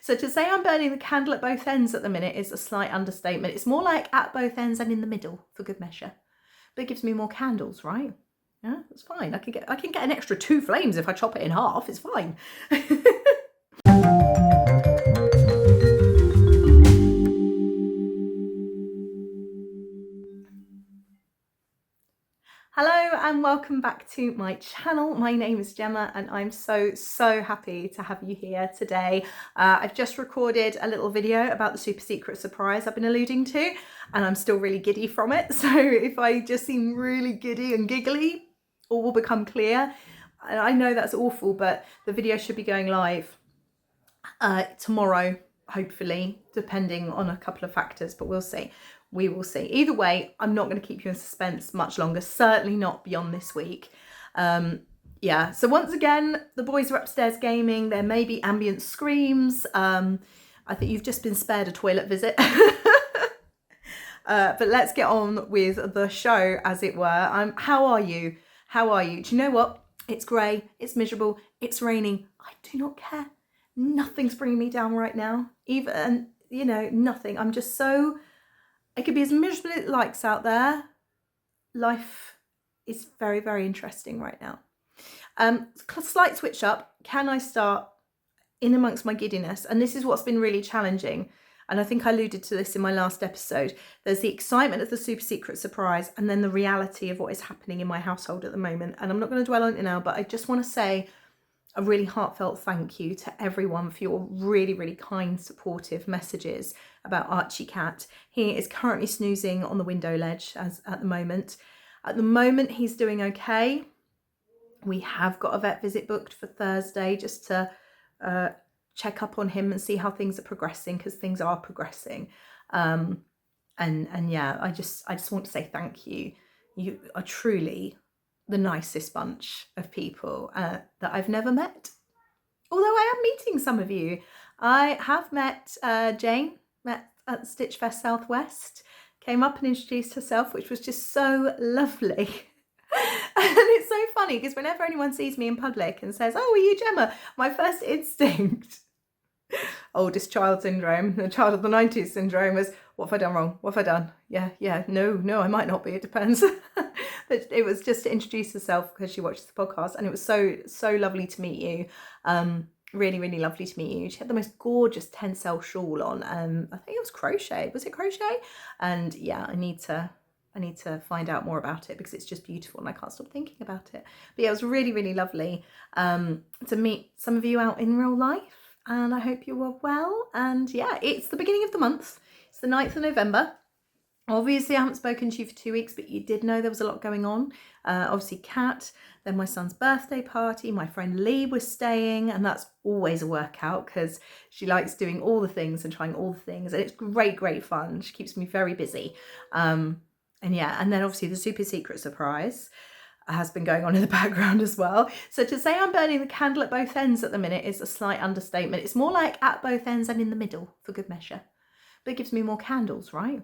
So to say I'm burning the candle at both ends at the minute is a slight understatement. It's more like at both ends and in the middle for good measure. But it gives me more candles, right? Yeah, that's fine. I can get an extra 2 flames if I chop it in half. It's fine. Hello and welcome back to my channel. My name is Gemma and I'm so happy to have you here today. I've just recorded a little video about the super secret surprise I've been alluding to, and I'm still really giddy from it. So if I just seem really giddy and giggly, all will become clear. I know that's awful, but the video should be going live tomorrow, hopefully, depending on a couple of factors, but we'll see. We will see. Either way, I'm not going to keep you in suspense much longer, certainly not beyond this week. Yeah, so once again, the boys are upstairs gaming. There may be ambient screams. I think you've just been spared a toilet visit. But let's get on with the show, as it were. How are you? How are you? Do you know what? It's grey, it's miserable, it's raining. I do not care. Nothing's bringing me down right now. Even, you know, nothing. I'm just so... It could be as miserable as it likes out there. Life is very interesting right now. Slight switch up. Can I start in amongst my giddiness? And this is what's been really challenging. And I think I alluded to this in my last episode. There's the excitement of the super secret surprise and then the reality of what is happening in my household at the moment. And I'm not going to dwell on it now, but I just want to say a really heartfelt thank you to everyone for your really kind, supportive messages about Archie Cat. He is currently snoozing on the window ledge at the moment. At the moment, he's doing okay. We have got a vet visit booked for Thursday just to check up on him and see how things are progressing, because things are progressing. And yeah, I just want to say thank you. You are truly the nicest bunch of people that I've never met. Although I am meeting some of you. I have met Jane, met at the Stitch Fest Southwest, came up and introduced herself, which was just so lovely. And it's so funny because whenever anyone sees me in public and says, "Oh, are you Gemma?" my first instinct, oldest child syndrome, the child of the 90s syndrome, was, what have I done wrong? What have I done? Yeah, no, I might not be, it depends. But it was just to introduce herself because she watches the podcast, and it was so lovely to meet you. Really lovely to meet you. She had the most gorgeous tencel shawl on. I think it was crochet. Was it crochet? And yeah, I need to find out more about it because it's just beautiful and I can't stop thinking about it. But yeah, it was really lovely to meet some of you out in real life, and I hope you are well. And yeah, it's the beginning of the month. It's the 9th of November. Obviously, I haven't spoken to you for 2 weeks, but you did know there was a lot going on. Obviously, Kat, then my son's birthday party, my friend Lee was staying, and that's always a workout because she likes doing all the things and trying all the things, and it's great fun. She keeps me very busy. And yeah, and then obviously the super secret surprise has been going on in the background as well. So to say I'm burning the candle at both ends at the minute is a slight understatement. It's more like at both ends and in the middle for good measure. But it gives me more candles, right?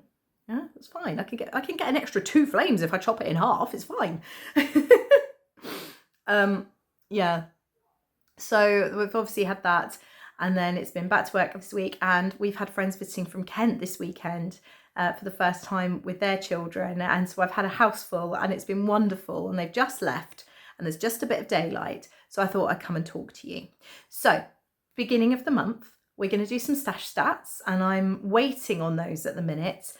Yeah, that's fine. I can get an extra 2 flames if I chop it in half. It's fine. Yeah. So we've obviously had that, and then it's been back to work this week, and we've had friends visiting from Kent this weekend for the first time with their children, and so I've had a house full, and it's been wonderful, and they've just left, and there's just a bit of daylight, so I thought I'd come and talk to you. So, beginning of the month, we're going to do some stash stats, and I'm waiting on those at the minute.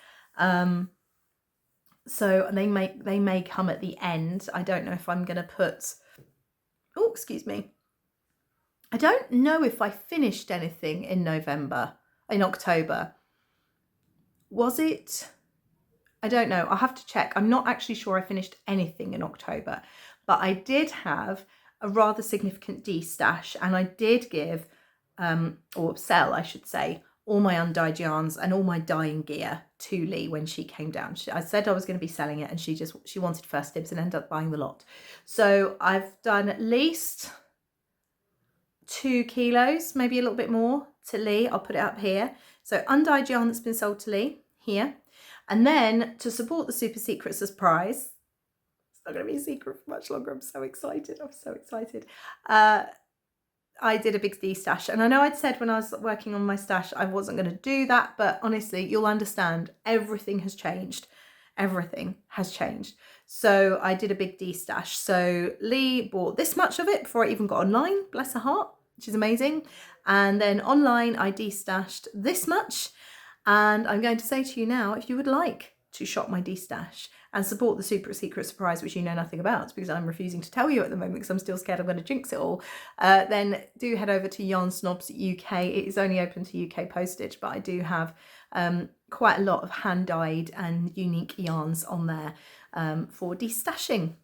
So they may come at the end. I don't know if I'm going to put... Oh, excuse me. I don't know if I finished anything in October. Was it? I don't know. I'll have to check. I'm not actually sure I finished anything in October, but I did have a rather significant de-stash, and I did give, or sell, I should say, all my undyed yarns and all my dyeing gear to Lee when she came down. I said I was going to be selling it, and she wanted first dibs and ended up buying the lot. So I've done at least 2 kilos, maybe a little bit more, to Lee. I'll put it up here. So undyed yarn that's been sold to Lee here. And then to support the super secret surprise, it's not going to be a secret for much longer. I'm so excited. I did a big de-stash, and I know I'd said when I was working on my stash I wasn't going to do that, but honestly, you'll understand, everything has changed. Everything has changed. So I did a big de-stash. So Lee bought this much of it before I even got online, bless her heart, which is amazing. And then online I de-stashed this much, and I'm going to say to you now, if you would like to shop my de-stash and support the super secret surprise, which you know nothing about because I'm refusing to tell you at the moment because I'm still scared I'm going to jinx it all, then do head over to Yarn Snobs UK. It is only open to UK postage, but I do have quite a lot of hand-dyed and unique yarns on there for de-stashing.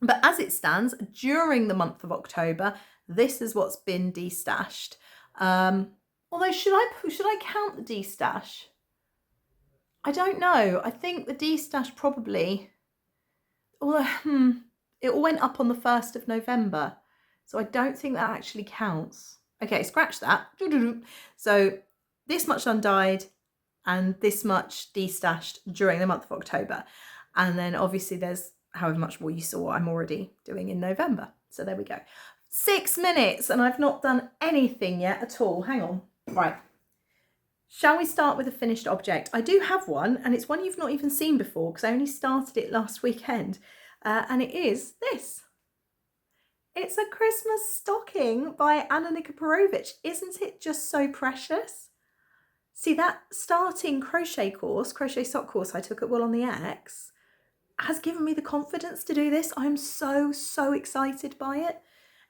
But as it stands, during the month of October, this is what's been de-stashed. Although, should I count the de-stash? I don't know. I think the de-stash probably, although it all went up on the 1st of November. So I don't think that actually counts. Okay, scratch that. So this much undyed and this much de-stashed during the month of October. And then obviously there's however much more you saw I'm already doing in November. So there we go. 6 minutes and I've not done anything yet at all. Hang on. Right. Shall we start with a finished object? I do have one, and it's one you've not even seen before because I only started it last weekend. And it is this. It's a Christmas stocking by Anna Nikoporovich. Isn't it just so precious? See, that starting crochet sock course I took at Wool on the X has given me the confidence to do this. I'm so excited by it.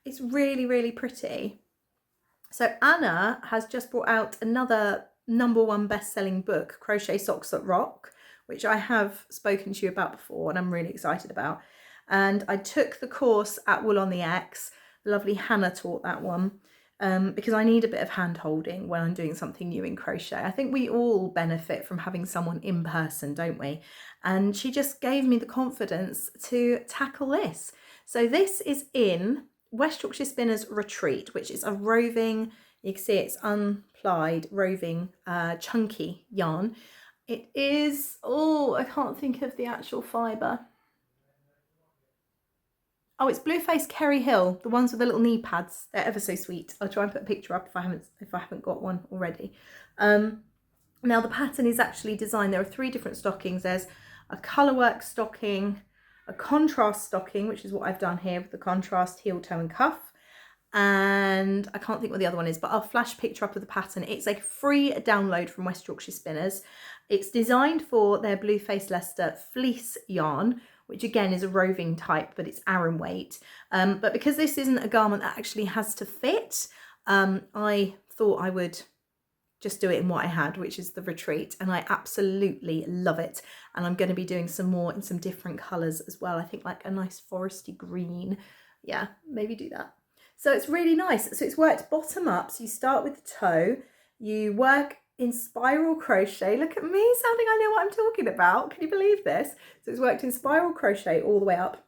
It's really, really pretty. So Anna has just brought out another #1 best-selling book, Crochet Socks That Rock, which I have spoken to you about before and I'm really excited about. And I took the course at Wool on the X. The lovely Hannah taught that one because I need a bit of hand-holding when I'm doing something new in crochet. I think we all benefit from having someone in person, don't we? And she just gave me the confidence to tackle this. So this is in West Yorkshire Spinners Retreat, which is a roving, you can see it's unplied, roving, chunky yarn. It is, oh, I can't think of the actual fibre. Oh, it's Blueface Kerry Hill, the ones with the little knee pads. They're ever so sweet. I'll try and put a picture up if I haven't got one already. Now the pattern is actually designed, there are 3 different stockings. There's a colourwork stocking, a contrast stocking, which is what I've done here with the contrast heel, toe and cuff. And I can't think what the other one is, but I'll flash a picture up of the pattern. It's a free download from West Yorkshire Spinners. It's designed for their Blueface Leicester fleece yarn, which again is a roving type, but it's Aran weight. But because this isn't a garment that actually has to fit, I thought I would just do it in what I had, which is the Retreat, and I absolutely love it. And I'm going to be doing some more in some different colours as well. I think like a nice foresty green. Yeah, maybe do that. So it's really nice. So it's worked bottom up. So you start with the toe, you work in spiral crochet. Look at me sounding I know what I'm talking about. Can you believe this? So it's worked in spiral crochet all the way up.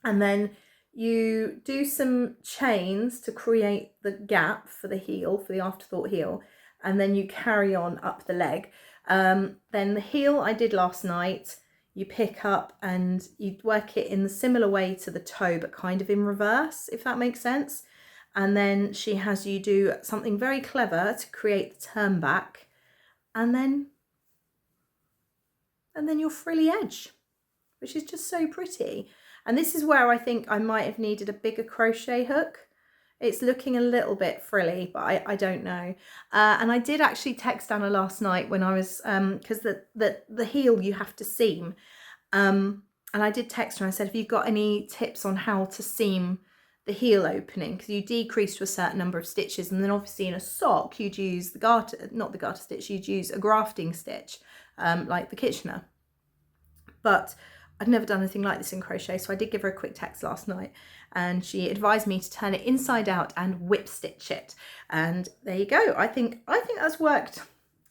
And then you do some chains to create the gap for the heel, for the afterthought heel. And then you carry on up the leg. Then the heel I did last night, you pick up and you work it in the similar way to the toe, but kind of in reverse, if that makes sense. And then she has you do something very clever to create the turn back, and then you're frilly edge, which is just so pretty. And this is where I think I might have needed a bigger crochet hook. It's looking a little bit frilly, but I don't know. And I did actually text Anna last night when I was, because the heel you have to seam. And I did text her and I said, have you got any tips on how to seam the heel opening? Because you decrease to a certain number of stitches. And then obviously in a sock, you'd use the garter, not the garter stitch, you'd use a grafting stitch, like the Kitchener. But I'd never done anything like this in crochet, so I did give her a quick text last night and she advised me to turn it inside out and whip stitch it. And there you go. I think that's worked.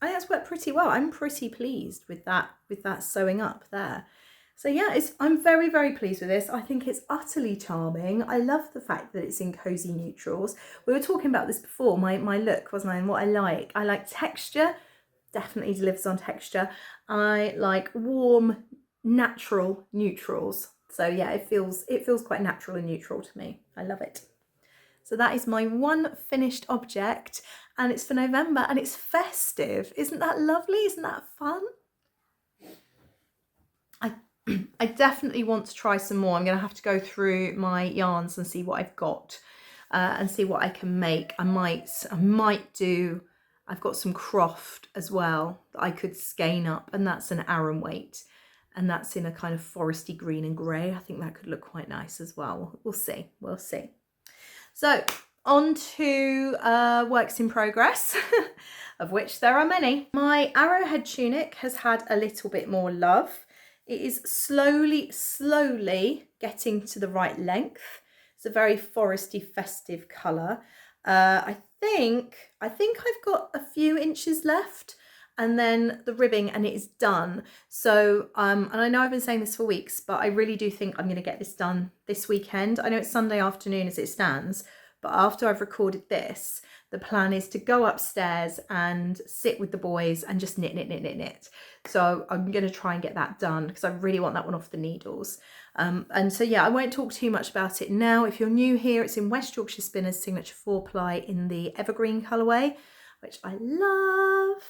I think that's worked pretty well. I'm pretty pleased with that sewing up there. So yeah, I'm very, very pleased with this. I think it's utterly charming. I love the fact that it's in cozy neutrals. We were talking about this before, my look, wasn't I? And what I like texture, definitely delivers on texture. I like warm, natural neutrals. So yeah, it feels quite natural and neutral to me. I love it. So that is my one finished object, and it's for November and it's festive. Isn't that lovely? Isn't that fun? I definitely want to try some more. I'm going to have to go through my yarns and see what I've got and see what I can make. I might do, I've got some croft as well that I could skein up, and that's an Aran weight. And that's in a kind of foresty green and grey. I think that could look quite nice as well. We'll see. We'll see. So on to works in progress, of which there are many. My arrowhead tunic has had a little bit more love. It is slowly getting to the right length. It's a very foresty, festive colour. I think I've got a few inches left, and then the ribbing, and it is done. So, and I know I've been saying this for weeks, but I really do think I'm going to get this done this weekend. I know it's Sunday afternoon as it stands, but after I've recorded this, the plan is to go upstairs and sit with the boys and just knit. So I'm going to try and get that done because I really want that one off the needles. And so, yeah, I won't talk too much about it now. If you're new here, it's in West Yorkshire Spinners Signature 4-ply in the evergreen colourway, which I love.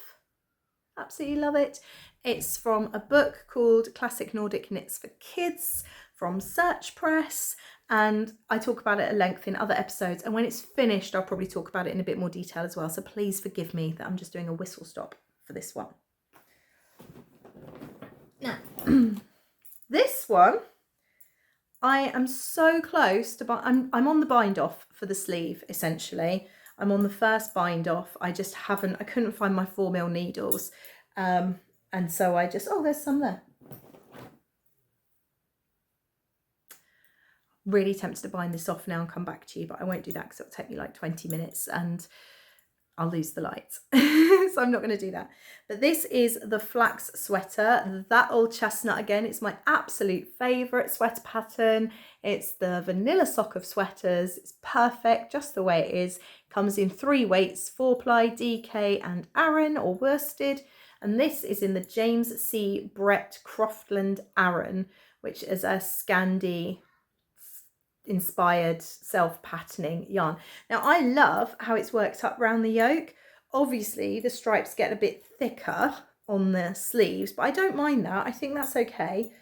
Absolutely love it. It's from a book called Classic Nordic Knits for Kids from Search Press, and I talk about it at length in other episodes, and when it's finished I'll probably talk about it in a bit more detail as well, so please forgive me that I'm just doing a whistle stop for this one. Now this one I am so close to, I'm on the bind off for the sleeve essentially. I'm on the first bind off. I couldn't find my 4mm needles. And so I just, oh, there's some there. Really tempted to bind this off now and come back to you, but I won't do that because it'll take me like 20 minutes and I'll lose the lights. So I'm not going to do that. But this is the flax sweater, that old chestnut again. It's my absolute favourite sweater pattern. It's the vanilla sock of sweaters. It's perfect just the way it is. Comes in 3 weights, 4-ply, DK and Aran or worsted. And this is in the James C. Brett Croftland Aran, which is a Scandi inspired self-patterning yarn. Now I love how it's worked up around the yoke. Obviously the stripes get a bit thicker on the sleeves, but I don't mind that. I think that's okay.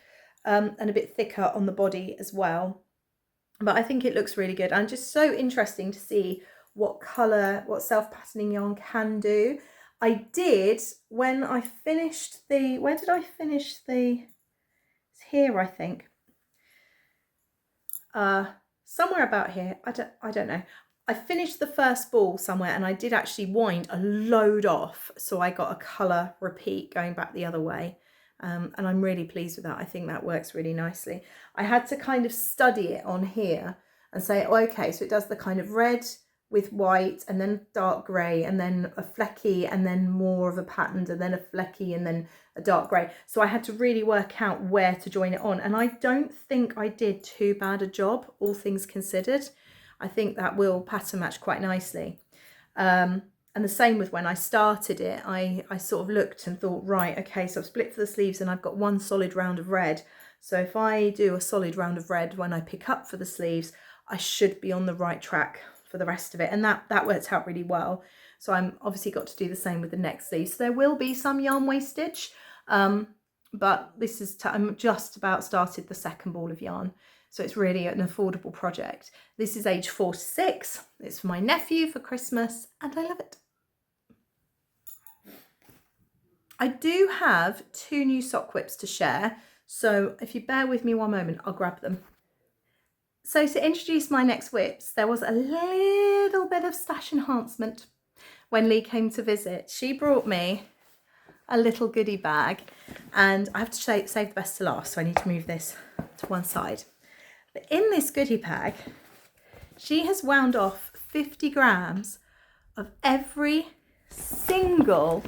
And a bit thicker on the body as well. But I think it looks really good. And just so interesting to see what colour, what self-patterning yarn can do. I did, when I finished the, where did I finish the, it's here I think. Somewhere about here, I don't know. I finished the first ball somewhere and I did actually wind a load off, so I got a colour repeat going back the other way, and I'm really pleased with that. I think that works really nicely. I had to kind of study it on here and say, oh, okay, so it does the kind of red with white and then dark grey and then a flecky and then more of a patterned and then a flecky and then a dark grey. So I had to really work out where to join it on, and I don't think I did too bad a job, all things considered. I think that will pattern match quite nicely. And the same with when I started it, I sort of looked and thought, right, okay, so I've split for the sleeves and I've got one solid round of red. So if I do a solid round of red when I pick up for the sleeves, I should be on the right track for the rest of it, and that worked out really well. So I'm obviously got to do the same with the next sleeve. So there will be some yarn wastage, but this is I'm just about started the second ball of yarn, so it's really an affordable project. This is age 4 to 6. It's for my nephew for Christmas, and I love it. I do have 2 new sock whips to share, so if you bear with me one moment, I'll grab them. So to introduce my next whips, there was a little bit of stash enhancement when Lee came to visit. She brought me a little goodie bag, and I have to save the best to last, so I need to move this to one side. But in this goodie bag, she has wound off 50 grams of every single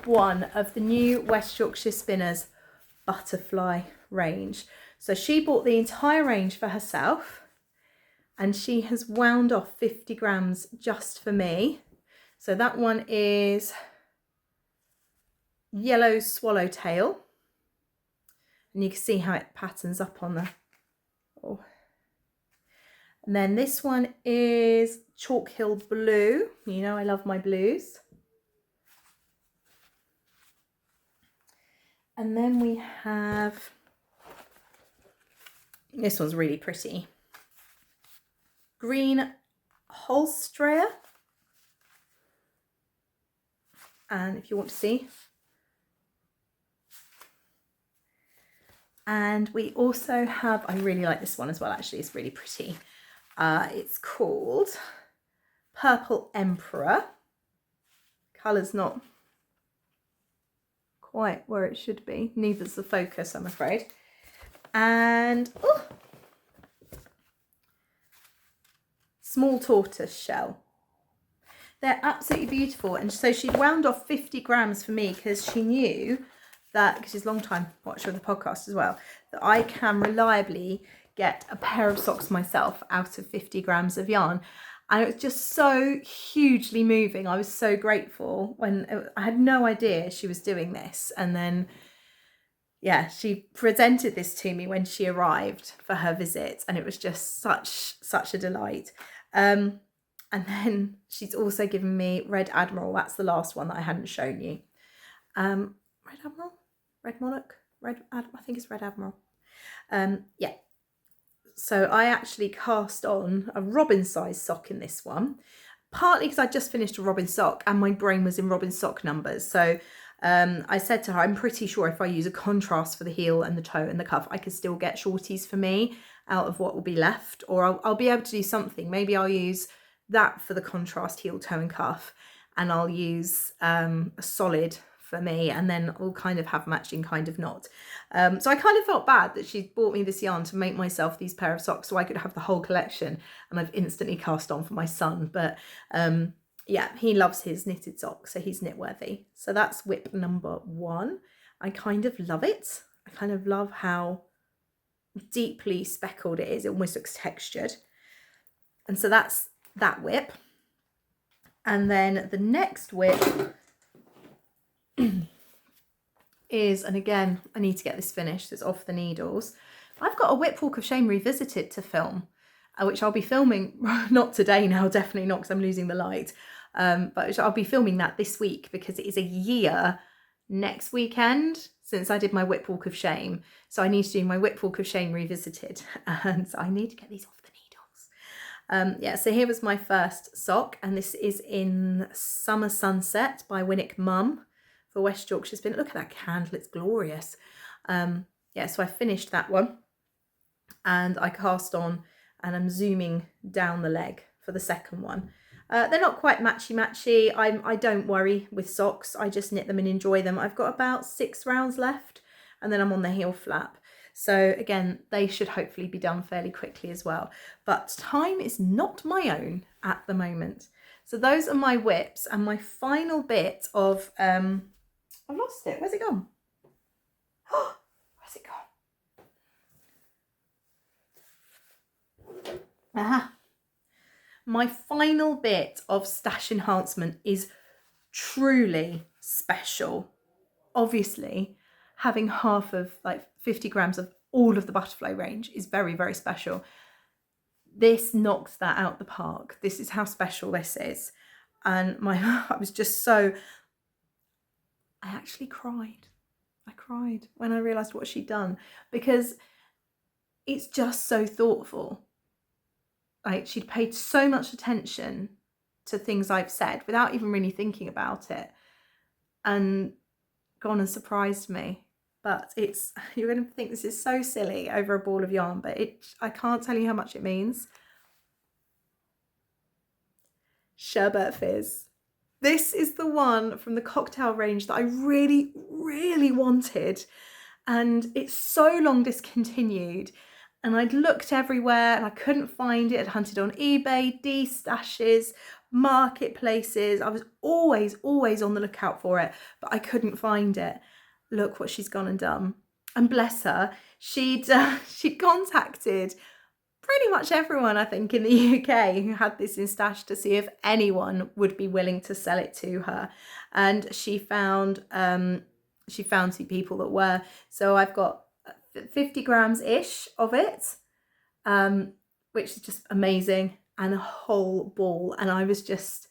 one of the new West Yorkshire Spinners butterfly range. So she bought the entire range for herself, and she has wound off 50 grams just for me. So that one is yellow swallowtail, and you can see how it patterns up on the, oh, And then this one is Chalk Hill Blue. You know I love my blues. And then we have, this one's really pretty, Green Holstrayer. And if you want to see. And we also have, I really like this one as well, actually, it's really pretty. It's called Purple Emperor. Colour's not quite where it should be. Neither's the focus, I'm afraid. And Small Tortoise Shell. They're absolutely beautiful. And so she'd wound off 50 grams for me because she knew that, because she's a long time watcher of the podcast as well, that I can reliably get a pair of socks myself out of 50 grams of yarn. And it was just so hugely moving. I was so grateful when I had no idea she was doing this. And then, yeah, she presented this to me when she arrived for her visit. And it was just such a delight. And then she's also given me Red Admiral. That's the last one that I hadn't shown you. Red Admiral? Red Monarch? I think it's Red Admiral. Yeah. So I actually cast on a robin size sock in this one. Partly because I just finished a robin sock and my brain was in robin sock numbers. So I said to her, I'm pretty sure if I use a contrast for the heel and the toe and the cuff, I could still get shorties for me out of what will be left. Or I'll be able to do something. Maybe I'll use that for the contrast heel, toe and cuff, and I'll use a solid for me, and then we'll kind of have matching kind of not. So I kind of felt bad that she bought me this yarn to make myself these pair of socks so I could have the whole collection, and I've instantly cast on for my son. But yeah, he loves his knitted socks, so he's knit worthy. So that's whip number 1. I kind of love it. I kind of love how deeply speckled it is. It almost looks textured. And so that's that whip. And then the next whip is, and again, I need to get this finished, it's off the needles. I've got a Whip Walk of Shame Revisited to film, which I'll be filming, not today now, definitely not because I'm losing the light, but I'll be filming that this week because it is a year next weekend since I did my Whip Walk of Shame. So I need to do my Whip Walk of Shame Revisited, and so I need to get these off the needles. Yeah, so here was my first sock, and this is in Summer Sunset by Winnick Mum for West Yorkshire Spin. Look at that candle, it's glorious. Yeah, so I finished that one and I cast on, and I'm zooming down the leg for the second one. They're not quite matchy. I don't worry with socks. I just knit them and enjoy them. I've got about 6 rounds left and then I'm on the heel flap. So again, they should hopefully be done fairly quickly as well. But time is not my own at the moment. So those are my whips, and my final bit of, I've lost it. Where's it gone? Oh, where's it gone? Aha. My final bit of stash enhancement is truly special. Obviously, having half of like 50 grams of all of the butterfly range is very, very special. This knocks that out the park. This is how special this is. And I was just so, I actually cried. I cried when I realised what she'd done, because it's just so thoughtful. Like, she'd paid so much attention to things I've said without even really thinking about it, and gone and surprised me. But it's, you're going to think this is so silly over a ball of yarn, but I can't tell you how much it means. Sherbet Fizz. This is the one from the cocktail range that I really, really wanted. And it's so long discontinued. And I'd looked everywhere and I couldn't find it. I'd hunted on eBay, D-stashes, marketplaces. I was always on the lookout for it, but I couldn't find it. Look what she's gone and done. And bless her, she'd contacted pretty much everyone, I think, in the UK who had this in stash to see if anyone would be willing to sell it to her. And she found 2 people that were. So I've got 50 grams ish of it, which is just amazing, and a whole ball. And I was just,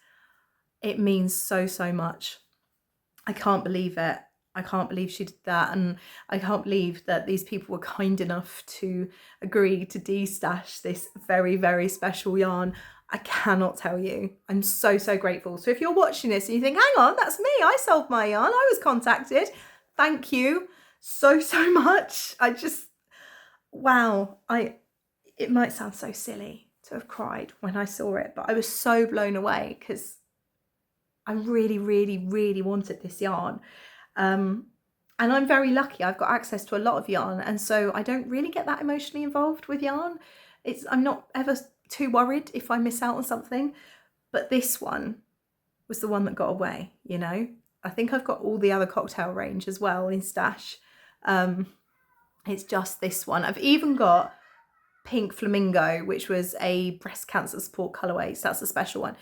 it means so, so much. I can't believe it. I can't believe she did that. And I can't believe that these people were kind enough to agree to de-stash this very, very special yarn. I cannot tell you. I'm so, so grateful. So if you're watching this and you think, hang on, that's me, I sold my yarn, I was contacted. Thank you so, so much. I just, wow. It might sound so silly to have cried when I saw it, but I was so blown away because I really, really, really wanted this yarn. And I'm very lucky. I've got access to a lot of yarn, and so I don't really get that emotionally involved with yarn. I'm not ever too worried if I miss out on something, but this one was the one that got away, you know. I think I've got all the other cocktail range as well in stash. It's just this one. I've even got Pink Flamingo, which was a breast cancer support colourway, so that's a special one.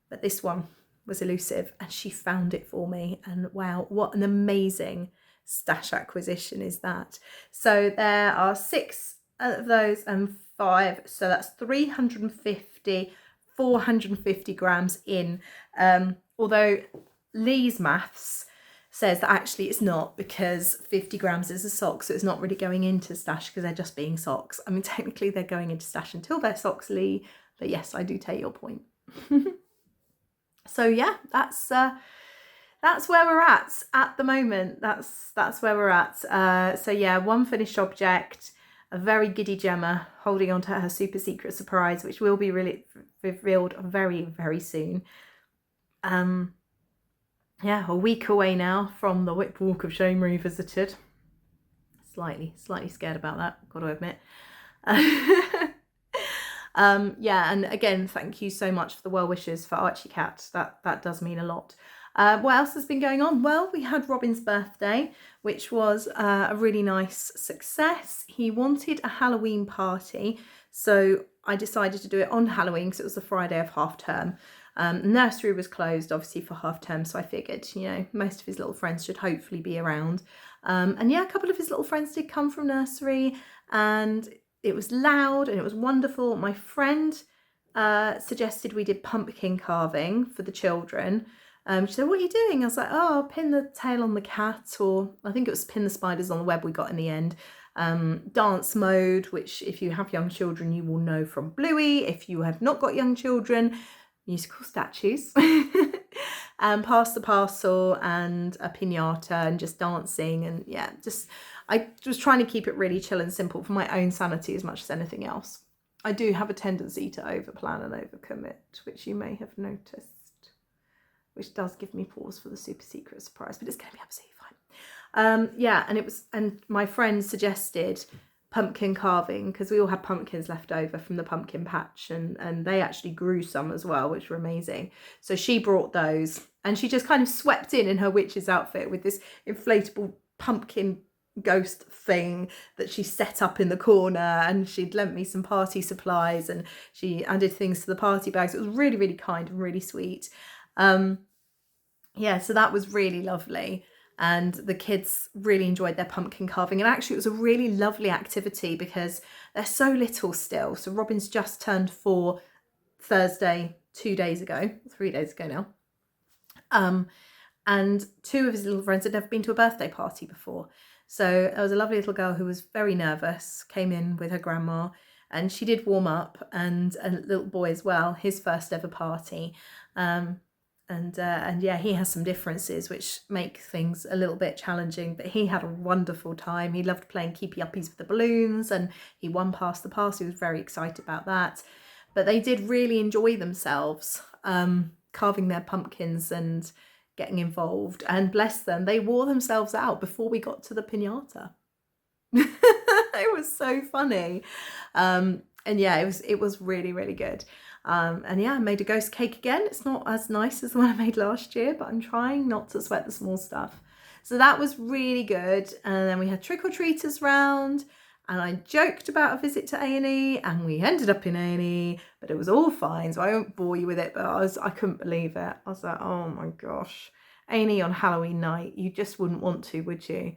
But this one was elusive, and she found it for me, and wow, what an amazing stash acquisition is that. So there are 6 of those and 5, so that's 350, 450 grams in, although Lee's maths says that actually it's not, because 50 grams is a sock, so it's not really going into stash because they're just being socks. I mean, technically they're going into stash until they're socks, Lee, but yes, I do take your point. So yeah, that's where we're at the moment. That's where we're at. So yeah, one finished object, a very giddy Gemma holding on to her super secret surprise, which will be really revealed very, very soon. Yeah, a week away now from the Whip Walk of Shame revisited. Slightly scared about that, got to admit. Yeah, and again, thank you so much for the well wishes for Archie Cat. That does mean a lot. What else has been going on? Well, we had Robin's birthday, which was a really nice success. He wanted a Halloween party, so I decided to do it on Halloween because it was the Friday of half term. Nursery was closed obviously for half term, so I figured, you know, most of his little friends should hopefully be around. And yeah, a couple of his little friends did come from nursery, and it was loud and it was wonderful. My friend suggested we did pumpkin carving for the children. She said, what are you doing? I was like, oh, I'll pin the tail on the cat, or I think it was pin the spiders on the web we got in the end. Dance mode, which if you have young children, you will know from Bluey. If you have not got young children, musical statues. Pass the parcel and a piñata and just dancing, and yeah, just I was trying to keep it really chill and simple for my own sanity as much as anything else. I do have a tendency to overplan and overcommit, which you may have noticed, which does give me pause for the super secret surprise, but it's going to be absolutely fine. Yeah, and my friend suggested pumpkin carving because we all had pumpkins left over from the pumpkin patch, and they actually grew some as well, which were amazing. So she brought those, and she just kind of swept in her witch's outfit with this inflatable pumpkin ghost thing that she set up in the corner, and she'd lent me some party supplies, and she added things to the party bags. It was really, really kind and really sweet. Yeah, so that was really lovely. And the kids really enjoyed their pumpkin carving. And actually, it was a really lovely activity because they're so little still. So Robin's just turned 4 Thursday, 3 days ago now. And 2 of his little friends had never been to a birthday party before. So there was a lovely little girl who was very nervous, came in with her grandma, and she did warm up, and a little boy as well, his first ever party. And yeah, he has some differences which make things a little bit challenging, but he had a wonderful time. He loved playing keepy uppies with the balloons, and he won past the pass. He was very excited about that. But they did really enjoy themselves, carving their pumpkins and getting involved. And bless them, they wore themselves out before we got to the piñata. It was so funny. And yeah, it was really, really good. And yeah, I made a ghost cake again. It's not as nice as the one I made last year, but I'm trying not to sweat the small stuff. So that was really good. And then we had trick-or-treaters round, and I joked about a visit to A&E, and we ended up in A&E, but it was all fine, so I won't bore you with it, but I couldn't believe it. I was like, oh my gosh, A&E on Halloween night, you just wouldn't want to, would you?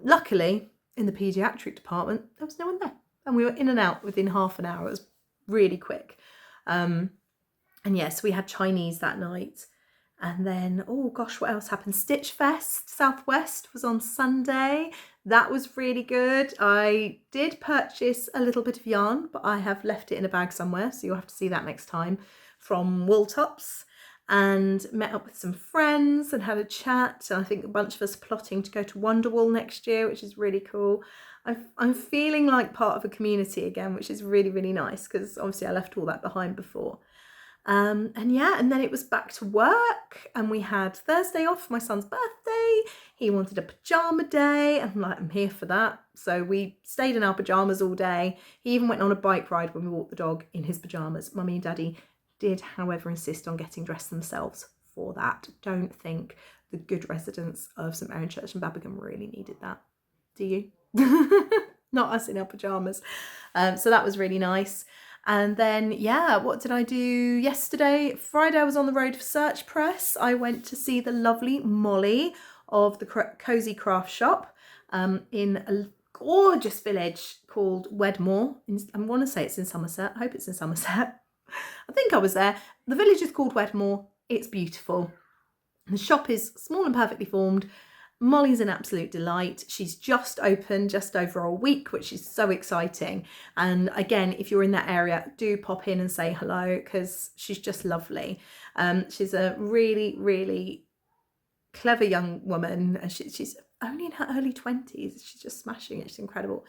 Luckily, in the paediatric department, there was no one there, and we were in and out within half an hour. It was really quick. And yes, we had Chinese that night. And then, oh gosh, what else happened? Stitch Fest Southwest was on Sunday. That was really good. I did purchase a little bit of yarn, but I have left it in a bag somewhere, so you'll have to see that next time, from Wool Tops, and met up with some friends and had a chat. And I think a bunch of us are plotting to go to Wonderwall next year, which is really cool. I'm feeling like part of a community again, which is really, really nice, because obviously I left all that behind before. And yeah, and then it was back to work, and we had Thursday off, my son's birthday. He wanted a pajama day, and I'm like, I'm here for that. So we stayed in our pajamas all day. He even went on a bike ride when we walked the dog in his pajamas. Mummy and Daddy did, however, insist on getting dressed themselves for that. Don't think the good residents of St Mary Church in Babingham really needed that, do you? Not us in our pajamas. So that was really nice. And then, yeah, what did I do yesterday? Friday, I was on the road for Search Press. I went to see the lovely Molly of the Cozy Craft Shop in a gorgeous village called Wedmore. I want to say it's in Somerset. I hope it's in Somerset. I think I was there. The village is called Wedmore. It's beautiful. The shop is small and perfectly formed. Molly's an absolute delight. She's just opened just over a week, which is so exciting. And again, if you're in that area, do pop in and say hello, because she's just lovely. She's a really, really clever young woman. She's only in her early 20s. She's just smashing it. She's incredible.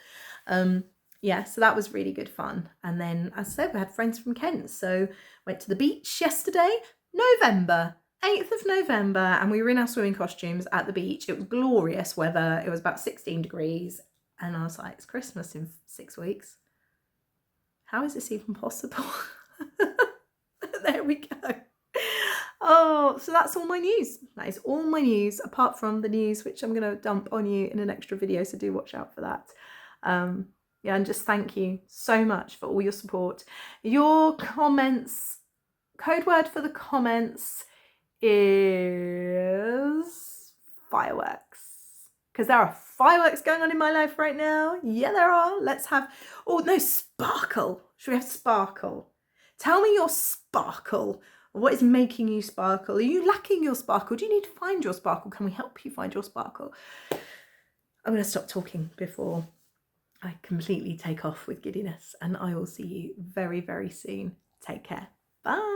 Yeah, so that was really good fun. And then, as I said, we had friends from Kent. So went to the beach yesterday, November. 8th of November, and we were in our swimming costumes at the beach. It was glorious weather. It was about 16 degrees, and I was like, it's Christmas in 6 weeks. How is this even possible? There we go. Oh, so that's all my news. That is all my news, apart from the news, which I'm going to dump on you in an extra video, so do watch out for that. Yeah, and just thank you so much for all your support. Your comments, code word for the comments is fireworks, because there are fireworks going on in my life right now. Yeah, there are. Let's have, oh no, sparkle. Should we have sparkle? Tell me your sparkle. What is making you sparkle? Are you lacking your sparkle? Do you need to find your sparkle? Can we help you find your sparkle? I'm going to stop talking before I completely take off with giddiness, and I will see you very, very soon. Take care. Bye.